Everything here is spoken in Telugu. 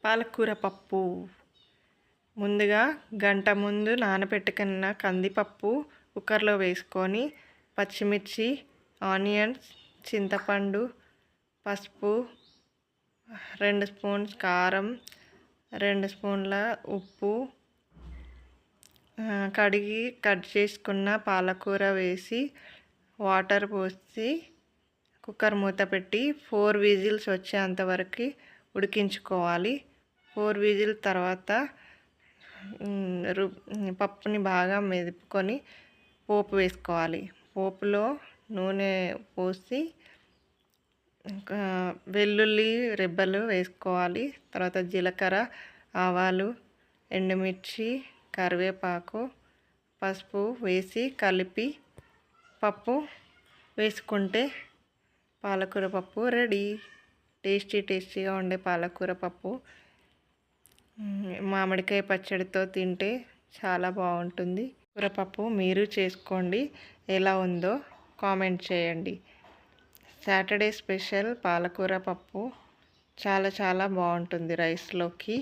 పాలకూర పప్పు. ముందుగా గంట ముందు నానబెట్టుకున్న కందిపప్పు కుక్కర్లో వేసుకొని పచ్చిమిర్చి, ఆనియన్స్, చింతపండు, పసుపు, 2 స్పూన్స్ కారం, 2 స్పూన్ల ఉప్పు, కడిగి కట్ చేసుకున్న పాలకూర వేసి వాటర్ పోసి కుక్కర్ మూత పెట్టి 4 విజిల్స్ వచ్చేంతవరకు ఉడికించుకోవాలి. 4 విజిల్ తర్వాత పప్పుని బాగా మెదుపుకొని పోపు వేసుకోవాలి. పోపులో నూనె పోసి వెల్లుల్లి రెబ్బలు వేసుకోవాలి. తర్వాత జీలకర్ర, ఆవాలు, ఎండుమిర్చి, కరివేపాకు, పసుపు వేసి కలిపి పప్పు వేసుకుంటే పాలకూర పప్పు రెడీ. టేస్టీగా ఉండే పాలకూర పప్పు మామిడికాయ పచ్చడితో తింటే చాలా బాగుంటుంది. కూరపప్పు మీరు చేసుకోండి, ఎలా ఉందో కామెంట్ చేయండి. సాటర్డే స్పెషల్ పాలకూర పప్పు చాలా బాగుంటుంది రైస్లోకి.